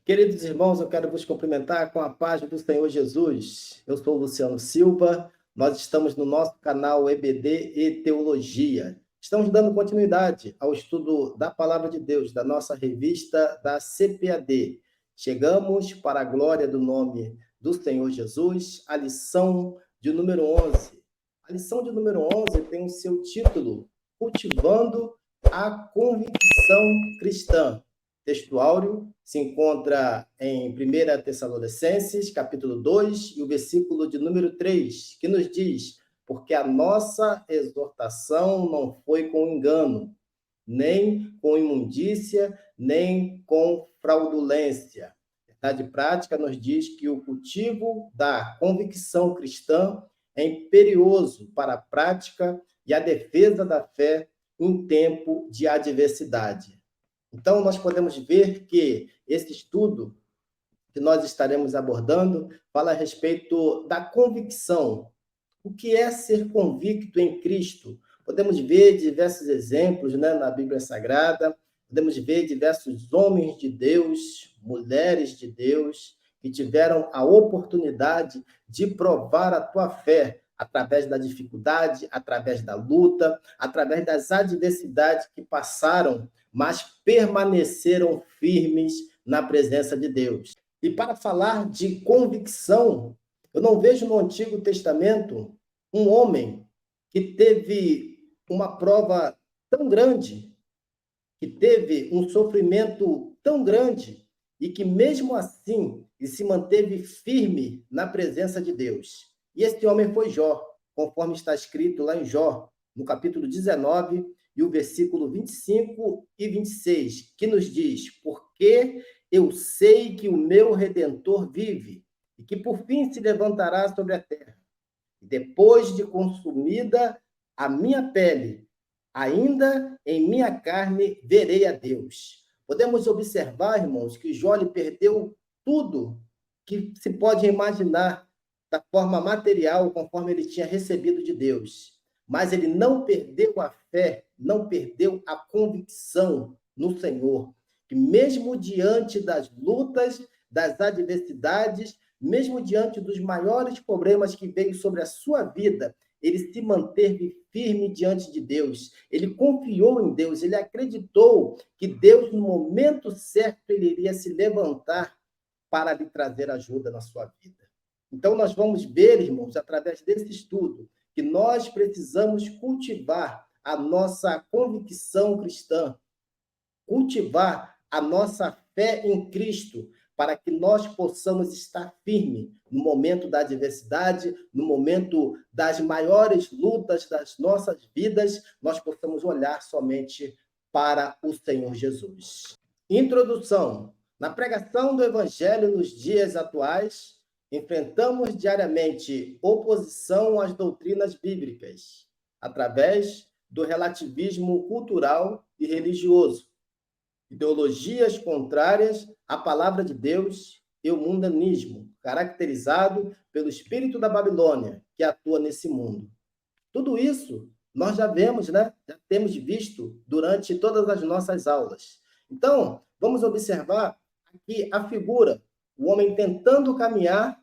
Queridos irmãos, eu quero vos cumprimentar com a paz do Senhor Jesus. Eu sou o Luciano Silva, nós estamos no nosso canal EBD e Teologia. Estamos dando continuidade ao estudo da Palavra de Deus, da nossa revista da CPAD. Chegamos para a glória do nome do Senhor Jesus, a lição de número 11. A lição de número 11 tem o seu título, Cultivando a Convicção Cristã. Texto áureo se encontra em 1 Tessalonicenses, capítulo 2, e o versículo de número 3, que nos diz: porque a nossa exortação não foi com engano, nem com imundícia, nem com fraudulência. A verdade prática nos diz que o cultivo da convicção cristã é imperioso para a prática e a defesa da fé em tempo de adversidade. Então, nós podemos ver que esse estudo que nós estaremos abordando fala a respeito da convicção. O que é ser convicto em Cristo? Podemos ver diversos exemplos, na Bíblia Sagrada, podemos ver diversos homens de Deus, mulheres de Deus, que tiveram a oportunidade de provar a tua fé através da dificuldade, através da luta, através das adversidades que passaram, mas permaneceram firmes na presença de Deus. E para falar de convicção, eu não vejo no Antigo Testamento um homem que teve uma prova tão grande, que teve um sofrimento tão grande, e que mesmo assim ele se manteve firme na presença de Deus. E esse homem foi Jó, conforme está escrito lá em Jó, no capítulo 19, e o versículo 25 e 26, que nos diz: porque eu sei que o meu Redentor vive, e que por fim se levantará sobre a terra. E depois de consumida a minha pele, ainda em minha carne verei a Deus. Podemos observar, irmãos, que Jó perdeu tudo que se pode imaginar da forma material, conforme ele tinha recebido de Deus. Mas ele não perdeu a fé, não perdeu a convicção no Senhor, que mesmo diante das lutas, das adversidades, mesmo diante dos maiores problemas que veio sobre a sua vida, ele se manteve firme diante de Deus. Ele confiou em Deus, ele acreditou que Deus, no momento certo, ele iria se levantar para lhe trazer ajuda na sua vida. Então, nós vamos ver, irmãos, através desse estudo, que nós precisamos cultivar a nossa convicção cristã, cultivar a nossa fé em Cristo, para que nós possamos estar firmes no momento da adversidade, no momento das maiores lutas das nossas vidas, nós possamos olhar somente para o Senhor Jesus. Introdução. Na pregação do Evangelho nos dias atuais, enfrentamos diariamente oposição às doutrinas bíblicas, através do relativismo cultural e religioso, ideologias contrárias à palavra de Deus e o mundanismo, caracterizado pelo espírito da Babilônia, que atua nesse mundo. Tudo isso nós já vemos, já temos visto durante todas as nossas aulas. Então, vamos observar aqui a figura, o homem tentando caminhar,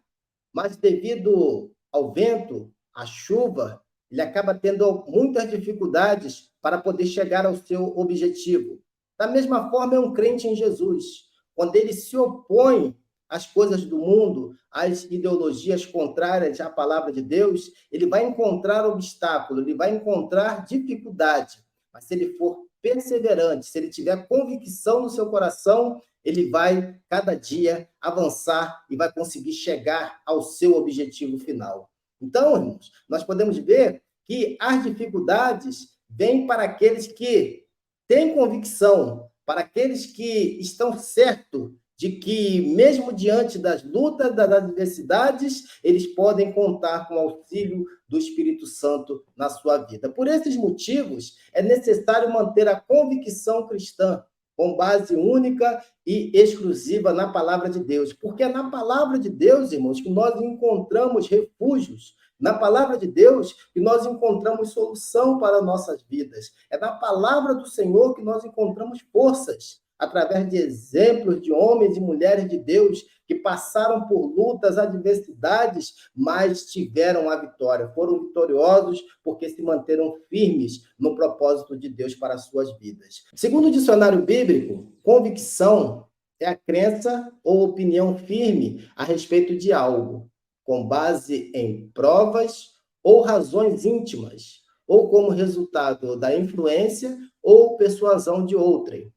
mas devido ao vento, à chuva, ele acaba tendo muitas dificuldades para poder chegar ao seu objetivo. Da mesma forma, é um crente em Jesus. Quando ele se opõe às coisas do mundo, às ideologias contrárias à palavra de Deus, ele vai encontrar obstáculo, ele vai encontrar dificuldade. Mas se ele for perseverante, se ele tiver convicção no seu coração, ele vai, cada dia, avançar e vai conseguir chegar ao seu objetivo final. Então, irmãos, nós podemos ver que as dificuldades vêm para aqueles que têm convicção, para aqueles que estão certos de que, mesmo diante das lutas, das adversidades, eles podem contar com o auxílio do Espírito Santo na sua vida. Por esses motivos, é necessário manter a convicção cristã com base única e exclusiva na palavra de Deus. Porque é na palavra de Deus, irmãos, que nós encontramos refúgios. Na palavra de Deus que nós encontramos solução para nossas vidas. É na palavra do Senhor que nós encontramos forças. através de exemplos de homens e mulheres de Deus que passaram por lutas, adversidades, mas tiveram a vitória. Foram vitoriosos porque se manteram firmes no propósito de Deus para as suas vidas. Segundo o dicionário bíblico, convicção é a crença ou opinião firme a respeito de algo, com base em provas ou razões íntimas, ou como resultado da influência ou persuasão de outrem.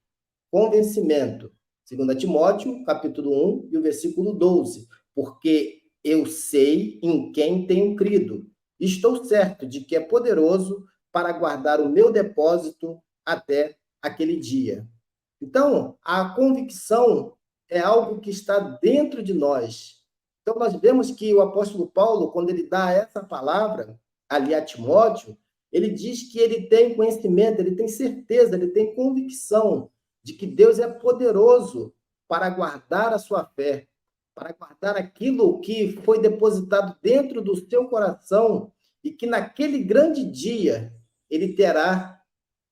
Convencimento. 2 Timóteo, capítulo 1, e o versículo 12. Porque eu sei em quem tenho crido. Estou certo de que é poderoso para guardar o meu depósito até aquele dia. Então, a convicção é algo que está dentro de nós. Então, nós vemos que o apóstolo Paulo, quando ele dá essa palavra ali a Timóteo, ele diz que ele tem conhecimento, ele tem certeza, ele tem convicção de que Deus é poderoso para guardar a sua fé, para guardar aquilo que foi depositado dentro do seu coração e que naquele grande dia ele terá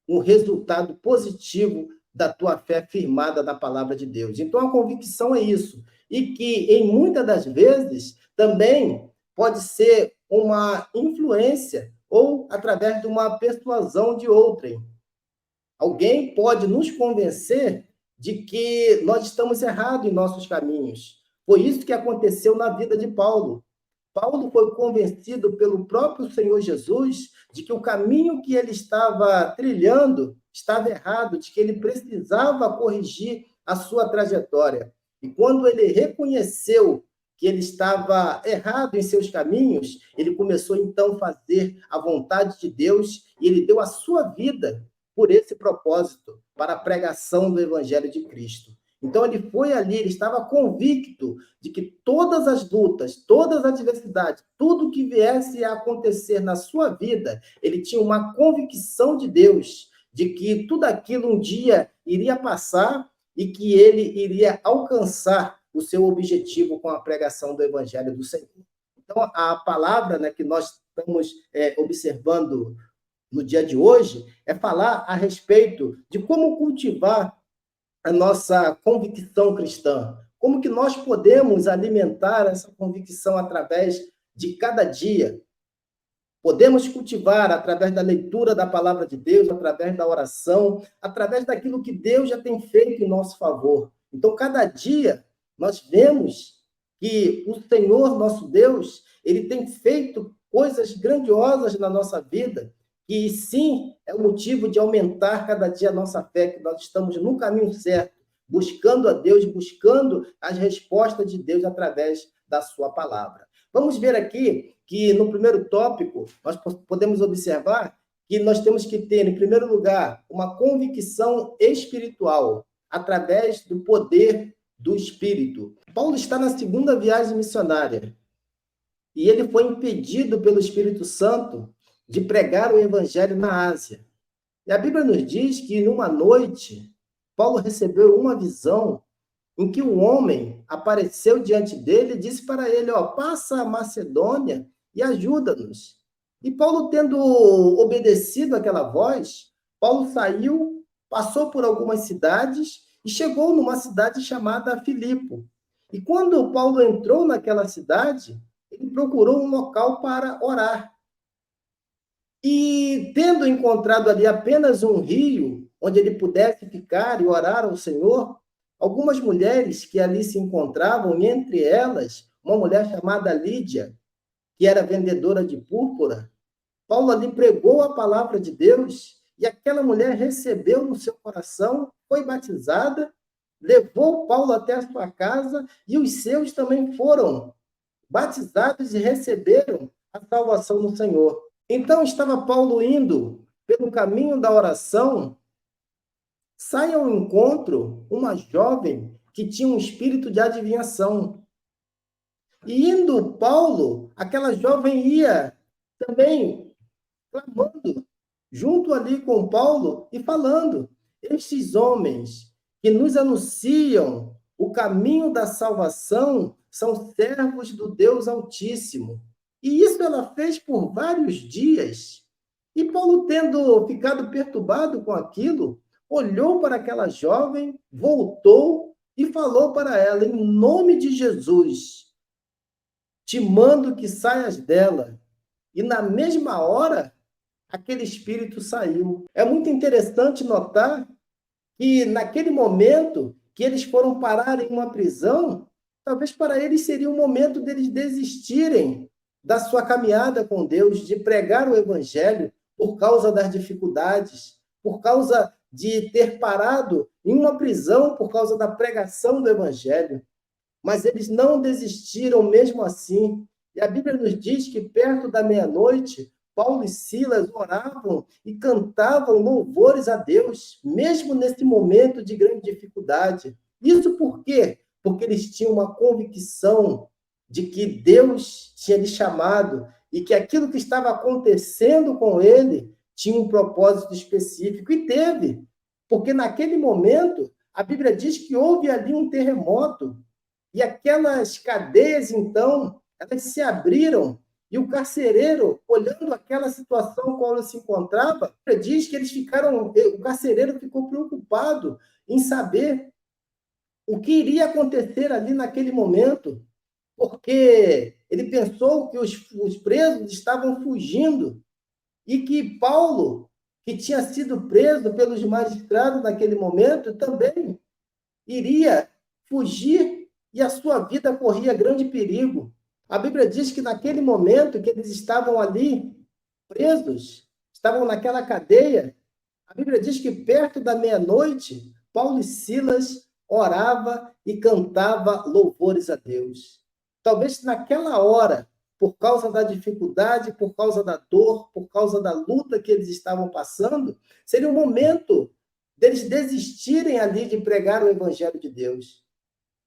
um resultado positivo da tua fé firmada na palavra de Deus. Então, a convicção é isso. E que, em muitas das vezes, também pode ser uma influência ou através de uma persuasão de outrem. Alguém pode nos convencer de que nós estamos errados em nossos caminhos. Foi isso que aconteceu na vida de Paulo. Paulo foi convencido pelo próprio Senhor Jesus de que o caminho que ele estava trilhando estava errado, de que ele precisava corrigir a sua trajetória. E quando ele reconheceu que ele estava errado em seus caminhos, ele começou então a fazer a vontade de Deus e ele deu a sua vida por esse propósito, para a pregação do Evangelho de Cristo. Então, ele foi ali, ele estava convicto de que todas as lutas, todas as adversidades, tudo que viesse a acontecer na sua vida, ele tinha uma convicção de Deus, de que tudo aquilo um dia iria passar e que ele iria alcançar o seu objetivo com a pregação do Evangelho do Senhor. Então, a palavra, né, que nós estamos observando no dia de hoje é falar a respeito de como cultivar a nossa convicção cristã. Como que nós podemos alimentar essa convicção através de cada dia? Podemos cultivar através da leitura da palavra de Deus, através da oração, através daquilo que Deus já tem feito em nosso favor. Então, cada dia, nós vemos que o Senhor, nosso Deus, ele tem feito coisas grandiosas na nossa vida, que sim, é o motivo de aumentar cada dia a nossa fé, que nós estamos no caminho certo, buscando a Deus, buscando as respostas de Deus através da sua palavra. Vamos ver aqui que no primeiro tópico, nós podemos observar que nós temos que ter, em primeiro lugar, uma convicção espiritual, através do poder do Espírito. Paulo está na segunda viagem missionária, e ele foi impedido pelo Espírito Santo de pregar o evangelho na Ásia. E a Bíblia nos diz que, numa noite, Paulo recebeu uma visão em que um homem apareceu diante dele e disse para ele, passa a Macedônia e ajuda-nos. E Paulo, tendo obedecido aquela voz, Paulo saiu, passou por algumas cidades e chegou numa cidade chamada Filipo. E quando Paulo entrou naquela cidade, ele procurou um local para orar. E, tendo encontrado ali apenas um rio, onde ele pudesse ficar e orar ao Senhor, algumas mulheres que ali se encontravam, e entre elas, uma mulher chamada Lídia, que era vendedora de púrpura, Paulo ali pregou a palavra de Deus, e aquela mulher recebeu no seu coração, foi batizada, levou Paulo até a sua casa, e os seus também foram batizados e receberam a salvação no Senhor. Então, estava Paulo indo pelo caminho da oração, sai ao encontro uma jovem que tinha um espírito de adivinhação. E indo Paulo, aquela jovem ia também clamando, junto ali com Paulo e falando, estes homens que nos anunciam o caminho da salvação são servos do Deus Altíssimo. E isso ela fez por vários dias. E Paulo, tendo ficado perturbado com aquilo, olhou para aquela jovem, voltou e falou para ela: em nome de Jesus, te mando que saias dela. E na mesma hora, aquele espírito saiu. É muito interessante notar que naquele momento que eles foram parar em uma prisão, talvez para eles seria o momento deles desistirem da sua caminhada com Deus, de pregar o evangelho por causa das dificuldades, por causa de ter parado em uma prisão por causa da pregação do evangelho. Mas eles não desistiram mesmo assim. E a Bíblia nos diz que perto da meia-noite, Paulo e Silas oravam e cantavam louvores a Deus, mesmo nesse momento de grande dificuldade. Isso por quê? Porque eles tinham uma convicção de que Deus tinha lhe chamado e que aquilo que estava acontecendo com ele tinha um propósito específico. E teve, porque naquele momento, a Bíblia diz que houve ali um terremoto. E aquelas cadeias, então, elas se abriram e o carcereiro, olhando aquela situação qual ele se encontrava, diz que o carcereiro ficou preocupado em saber o que iria acontecer ali naquele momento, porque ele pensou que os presos estavam fugindo e que Paulo, que tinha sido preso pelos magistrados naquele momento, também iria fugir e a sua vida corria grande perigo. A Bíblia diz que naquele momento que eles estavam ali presos, estavam naquela cadeia, a Bíblia diz que perto da meia-noite, Paulo e Silas orava e cantava louvores a Deus. Talvez naquela hora, por causa da dificuldade, por causa da dor, por causa da luta que eles estavam passando, seria o momento deles desistirem ali de pregar o evangelho de Deus.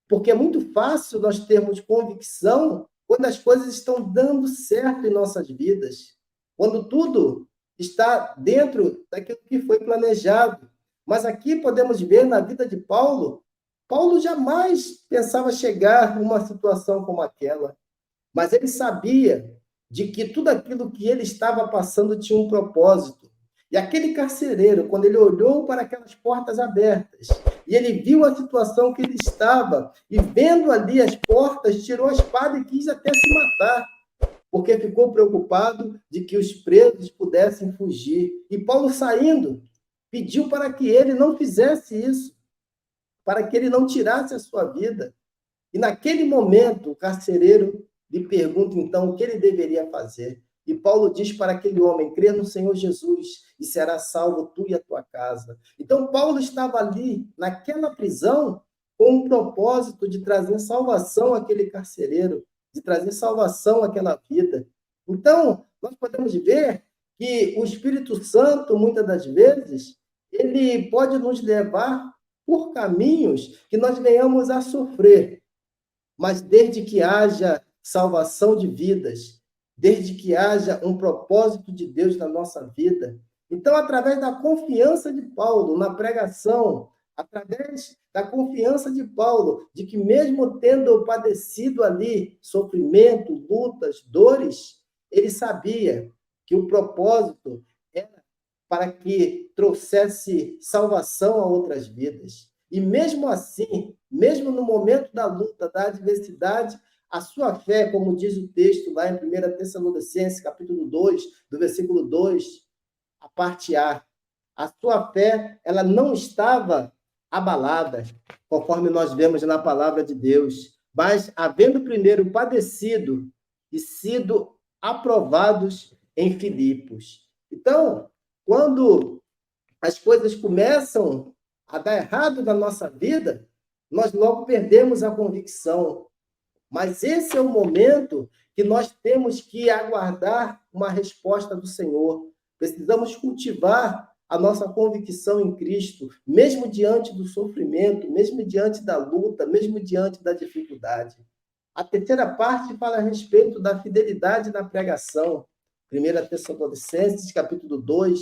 Porque é muito fácil nós termos convicção quando as coisas estão dando certo em nossas vidas, quando tudo está dentro daquilo que foi planejado. Mas aqui podemos ver na vida de Paulo, Paulo jamais pensava chegar numa situação como aquela, mas ele sabia de que tudo aquilo que ele estava passando tinha um propósito. E aquele carcereiro, quando ele olhou para aquelas portas abertas, e ele viu a situação que ele estava, e vendo ali as portas, tirou a espada e quis até se matar, porque ficou preocupado de que os presos pudessem fugir. E Paulo, saindo, pediu para que ele não fizesse isso, para que ele não tirasse a sua vida. E naquele momento, o carcereiro lhe pergunta, então, o que ele deveria fazer. E Paulo diz para aquele homem: crê no Senhor Jesus e será salvo tu e a tua casa. Então, Paulo estava ali, naquela prisão, com um propósito de trazer salvação àquele carcereiro, de trazer salvação àquela vida. Então, nós podemos ver que o Espírito Santo, muitas das vezes, ele pode nos levar por caminhos que nós venhamos a sofrer, mas desde que haja salvação de vidas, desde que haja um propósito de Deus na nossa vida. Então, através da confiança de Paulo na pregação, através da confiança de Paulo, de que mesmo tendo padecido ali sofrimento, lutas, dores, ele sabia que o propósito era para que trouxesse salvação a outras vidas. E mesmo assim, mesmo no momento da luta, da adversidade, a sua fé, como diz o texto lá em 1 Tessalonicenses, capítulo 2, do versículo 2, a parte a sua fé, ela não estava abalada, conforme nós vemos na palavra de Deus, mas havendo primeiro padecido e sido aprovados em Filipos. Então, quando as coisas começam a dar errado na nossa vida, nós logo perdemos a convicção. Mas esse é o momento que nós temos que aguardar uma resposta do Senhor. Precisamos cultivar a nossa convicção em Cristo, mesmo diante do sofrimento, mesmo diante da luta, mesmo diante da dificuldade. A terceira parte fala a respeito da fidelidade na pregação. 1 Tessalonicenses, capítulo 2,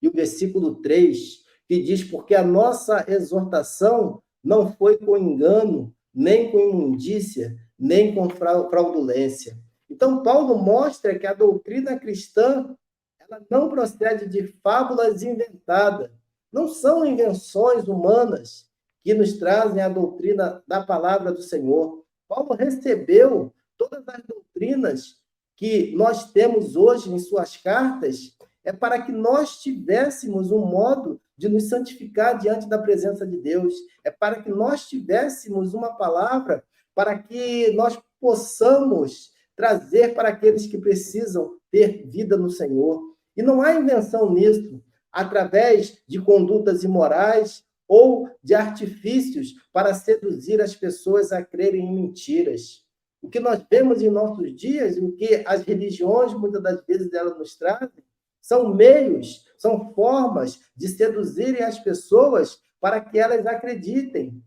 e o versículo 3, que diz: porque a nossa exortação não foi com engano, nem com imundícia, nem com fraudulência. Então, Paulo mostra que a doutrina cristã ela não procede de fábulas inventadas, Não são invenções humanas que nos trazem a doutrina da palavra do Senhor. Paulo recebeu todas as doutrinas que nós temos hoje em suas cartas, é para que nós tivéssemos um modo de nos santificar diante da presença de Deus, é para que nós tivéssemos uma palavra para que nós possamos trazer para aqueles que precisam ter vida no Senhor. E não há invenção nisso, através de condutas imorais ou de artifícios para seduzir as pessoas a crerem em mentiras. O que nós vemos em nossos dias, o que as religiões, muitas das vezes, elas nos trazem, são meios, são formas de seduzirem as pessoas para que elas acreditem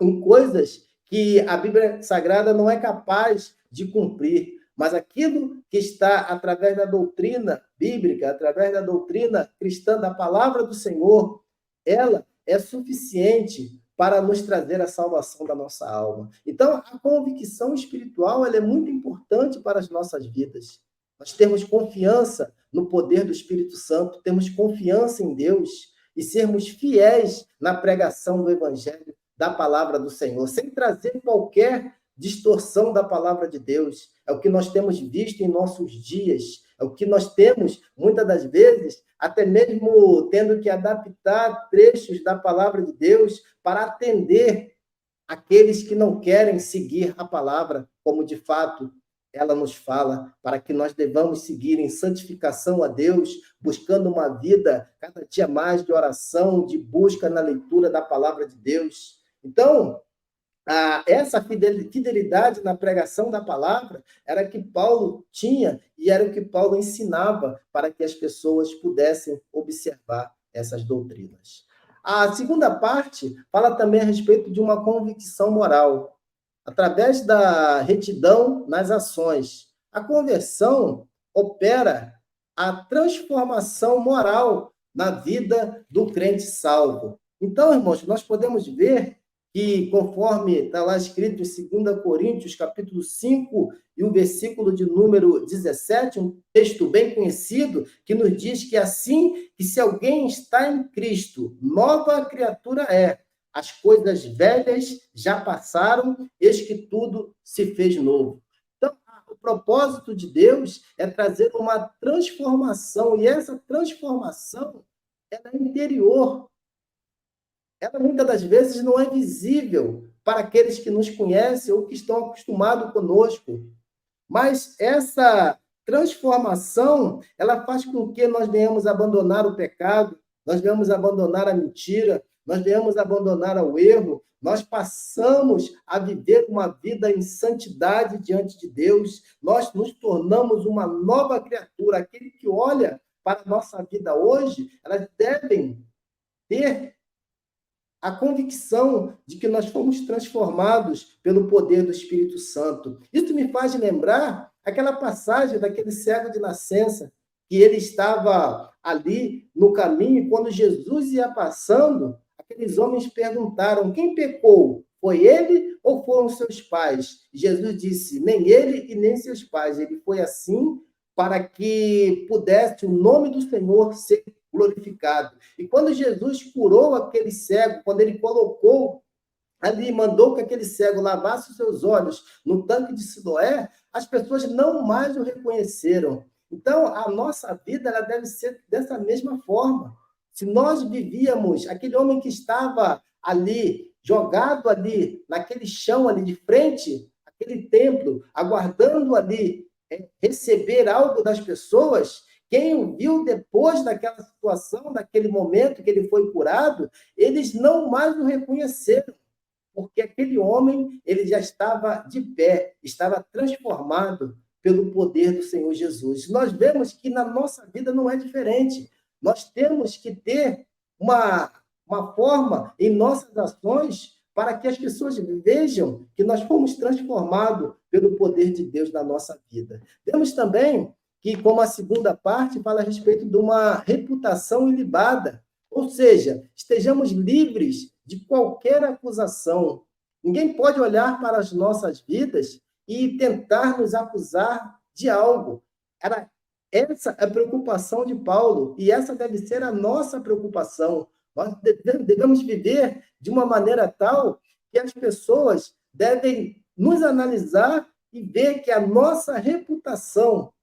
em coisas que a Bíblia Sagrada não é capaz de cumprir. Mas aquilo que está através da doutrina bíblica, através da doutrina cristã, da palavra do Senhor, ela é suficiente para nos trazer a salvação da nossa alma. Então, a convicção espiritual ela é muito importante para as nossas vidas. Nós temos confiança no poder do Espírito Santo, temos confiança em Deus e sermos fiéis na pregação do Evangelho, da palavra do Senhor, sem trazer qualquer distorção da palavra de Deus. É o que nós temos visto em nossos dias, é o que nós temos, muitas das vezes, até mesmo tendo que adaptar trechos da palavra de Deus para atender aqueles que não querem seguir a palavra, como de fato ela nos fala, para que nós devamos seguir em santificação a Deus, buscando uma vida cada dia mais de oração, de busca na leitura da palavra de Deus. Então, essa fidelidade na pregação da palavra era que Paulo tinha e era o que Paulo ensinava para que as pessoas pudessem observar essas doutrinas. A segunda parte fala também a respeito de uma convicção moral, através da retidão nas ações. A conversão opera a transformação moral na vida do crente salvo. Então, irmãos, nós podemos ver que, conforme está lá escrito em 2 Coríntios, capítulo 5, e o versículo de número 17, um texto bem conhecido, que nos diz que assim, que se alguém está em Cristo, nova criatura é. As coisas velhas já passaram, eis que tudo se fez novo. Então, o propósito de Deus é trazer uma transformação, e essa transformação ela é interior. Ela, muitas das vezes, não é visível para aqueles que nos conhecem ou que estão acostumados conosco. Mas essa transformação, ela faz com que nós venhamos abandonar o pecado, nós venhamos abandonar a mentira, nós venhamos abandonar o erro, nós passamos a viver uma vida em santidade diante de Deus, nós nos tornamos uma nova criatura. Aquele que olha para a nossa vida hoje, elas devem ter a convicção de que nós fomos transformados pelo poder do Espírito Santo. Isso me faz lembrar aquela passagem daquele cego de nascença, que ele estava ali no caminho, e quando Jesus ia passando, aqueles homens perguntaram: quem pecou? Foi ele ou foram seus pais? Jesus disse: nem ele e nem seus pais. Ele foi assim para que pudesse o nome do Senhor ser glorificado. E quando Jesus curou aquele cego, quando ele colocou ali, mandou que aquele cego lavasse os seus olhos no tanque de Siloé, as pessoas não mais o reconheceram. Então, a nossa vida ela deve ser dessa mesma forma. Se nós vivíamos, aquele homem que estava ali, jogado ali, naquele chão ali de frente, aquele templo, aguardando ali receber algo das pessoas, quem o viu depois daquela situação, daquele momento que ele foi curado, eles não mais o reconheceram, porque aquele homem ele já estava de pé, estava transformado pelo poder do Senhor Jesus. Nós vemos que na nossa vida não é diferente. Nós temos que ter uma forma em nossas ações para que as pessoas vejam que nós fomos transformados pelo poder de Deus na nossa vida. Temos também que, como a segunda parte, fala a respeito de uma reputação ilibada, ou seja, estejamos livres de qualquer acusação. Ninguém pode olhar para as nossas vidas e tentar nos acusar de algo. Essa é a preocupação de Paulo, e essa deve ser a nossa preocupação. Nós devemos viver de uma maneira tal que as pessoas devem nos analisar e ver que a nossa reputação,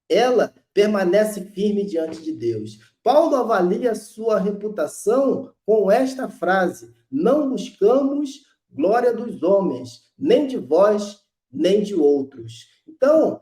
ela permanece firme diante de Deus. Paulo avalia sua reputação com esta frase: não buscamos glória dos homens, nem de vós, nem de outros. Então,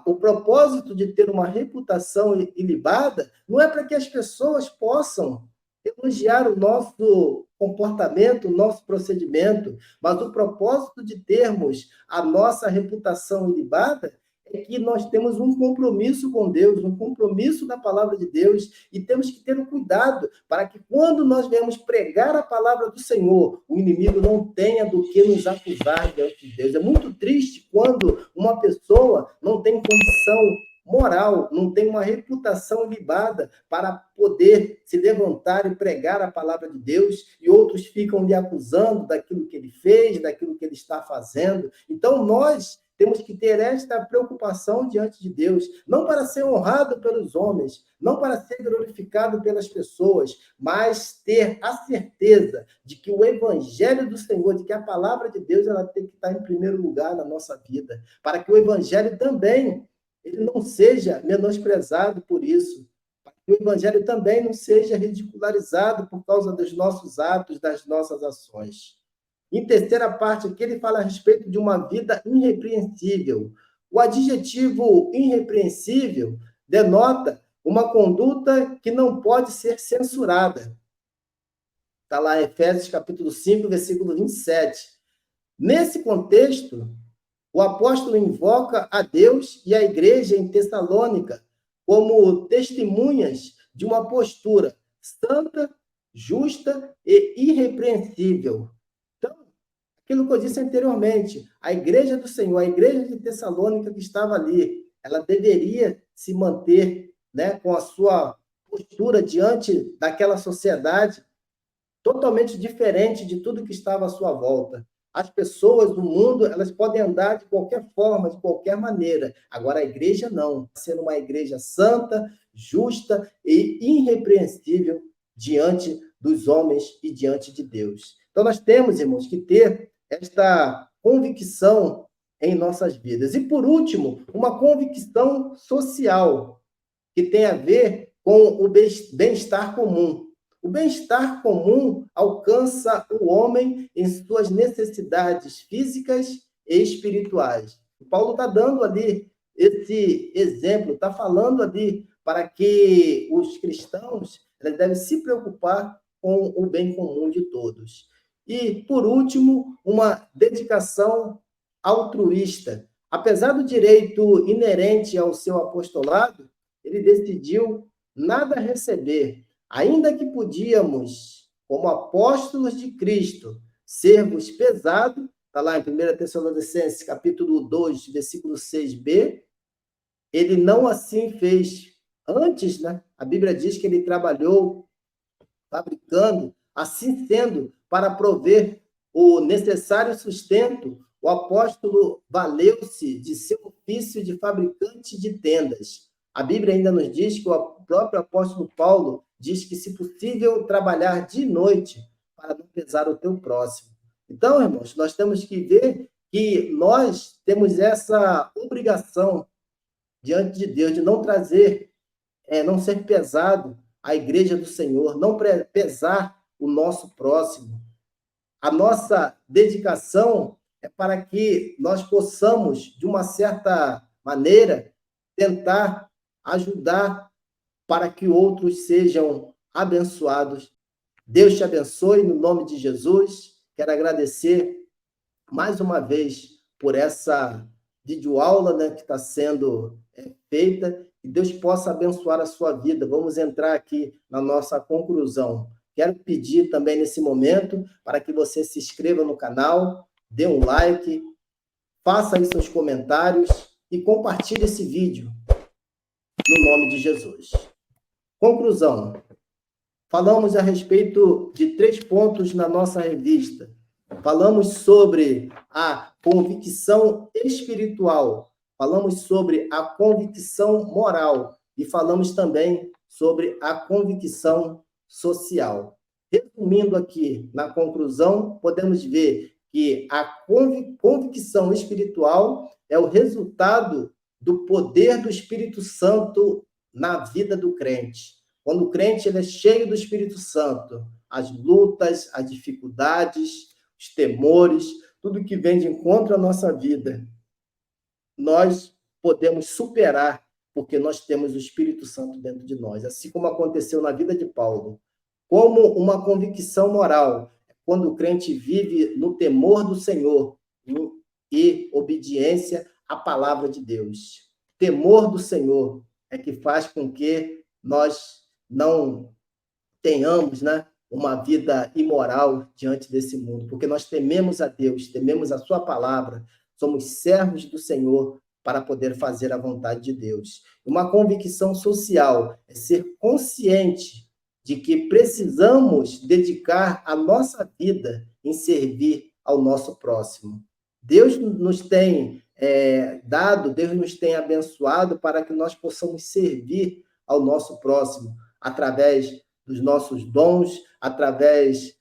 o propósito de ter uma reputação ilibada não é para que as pessoas possam elogiar o nosso comportamento, o nosso procedimento, mas o propósito de termos a nossa reputação ilibada é que nós temos um compromisso com Deus, um compromisso da palavra de Deus, e temos que ter um cuidado para que quando nós viemos pregar a palavra do Senhor, o inimigo não tenha do que nos acusar diante de Deus. É muito triste quando uma pessoa não tem condição moral, não tem uma reputação ilibada para poder se levantar e pregar a palavra de Deus, e outros ficam lhe acusando daquilo que ele fez, daquilo que ele está fazendo. Então, nós temos que ter esta preocupação diante de Deus, não para ser honrado pelos homens, não para ser glorificado pelas pessoas, mas ter a certeza de que o evangelho do Senhor, de que a palavra de Deus, ela tem que estar em primeiro lugar na nossa vida, para que o evangelho também ele não seja menosprezado por isso, para que o evangelho também não seja ridicularizado por causa dos nossos atos, das nossas ações. Em terceira parte, aqui ele fala a respeito de uma vida irrepreensível. O adjetivo irrepreensível denota uma conduta que não pode ser censurada. Está lá em Efésios capítulo 5, versículo 27. Nesse contexto, o apóstolo invoca a Deus e a igreja em Tessalônica como testemunhas de uma postura santa, justa e irrepreensível. Aquilo que eu disse anteriormente, a igreja do Senhor, a igreja de Tessalônica que estava ali, ela deveria se manter, né, com a sua postura diante daquela sociedade totalmente diferente de tudo que estava à sua volta. As pessoas do mundo, elas podem andar de qualquer forma, de qualquer maneira. Agora, a igreja não. Sendo uma igreja santa, justa e irrepreensível diante dos homens e diante de Deus. Então, nós temos, irmãos, que ter esta convicção em nossas vidas. E, por último, uma convicção social, que tem a ver com o bem-estar comum. O bem-estar comum alcança o homem em suas necessidades físicas e espirituais. O Paulo está dando ali esse exemplo, está falando ali para que os cristãos devem se preocupar com o bem comum de todos. E, por último, uma dedicação altruísta. Apesar do direito inerente ao seu apostolado, ele decidiu nada receber, ainda que podíamos, como apóstolos de Cristo, sermos pesados, está lá em 1 Tessalonicenses, capítulo 2, versículo 6b, ele não assim fez. Antes, né, a Bíblia diz que ele trabalhou fabricando, assim sendo, para prover o necessário sustento, o apóstolo valeu-se de seu ofício de fabricante de tendas. A Bíblia ainda nos diz que o próprio apóstolo Paulo diz que, se possível, trabalhar de noite para não pesar o teu próximo. Então, irmãos, nós temos que ver que nós temos essa obrigação diante de Deus de não trazer, não ser pesado a igreja do Senhor, não pesar o nosso próximo. A nossa dedicação é para que nós possamos, de uma certa maneira, tentar ajudar para que outros sejam abençoados. Deus te abençoe, no nome de Jesus. Quero agradecer mais uma vez por essa videoaula, né, que está sendo feita, e Deus possa abençoar a sua vida. Vamos entrar aqui na nossa conclusão. Quero pedir também nesse momento para que você se inscreva no canal, dê um like, faça aí seus comentários e compartilhe esse vídeo no nome de Jesus. Conclusão. Falamos a respeito de 3 pontos na nossa revista. Falamos sobre a convicção espiritual, falamos sobre a convicção moral e falamos também sobre a convicção social. Resumindo aqui, na conclusão, podemos ver que a convicção espiritual é o resultado do poder do Espírito Santo na vida do crente. Quando o crente ele é cheio do Espírito Santo, as lutas, as dificuldades, os temores, tudo que vem de encontro à nossa vida, nós podemos superar, porque nós temos o Espírito Santo dentro de nós. Assim como aconteceu na vida de Paulo. Como uma convicção moral, quando o crente vive no temor do Senhor e obediência à palavra de Deus. Temor do Senhor é que faz com que nós não tenhamos, né, uma vida imoral diante desse mundo, porque nós tememos a Deus, tememos a sua palavra, somos servos do Senhor para poder fazer a vontade de Deus. Uma convicção social é ser consciente de que precisamos dedicar a nossa vida em servir ao nosso próximo. Deus nos tem dado, Deus nos tem abençoado para que nós possamos servir ao nosso próximo através dos nossos dons, através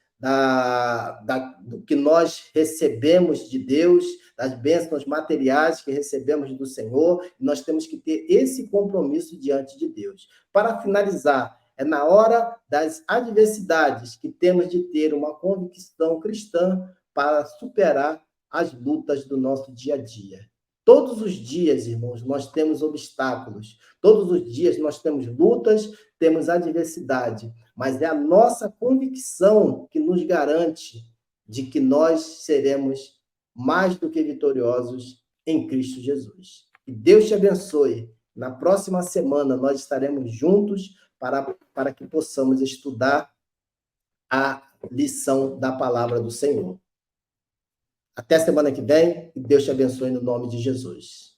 do que nós recebemos de Deus, das bênçãos materiais que recebemos do Senhor. Nós temos que ter esse compromisso diante de Deus. Para finalizar, é na hora das adversidades que temos de ter uma convicção cristã para superar as lutas do nosso dia a dia. Todos os dias, irmãos, nós temos obstáculos. Todos os dias nós temos lutas, temos adversidade. Mas é a nossa convicção que nos garante de que nós seremos mais do que vitoriosos em Cristo Jesus. Que Deus te abençoe. Na próxima semana nós estaremos juntos para que possamos estudar a lição da palavra do Senhor. Até semana que vem, e Deus te abençoe no nome de Jesus.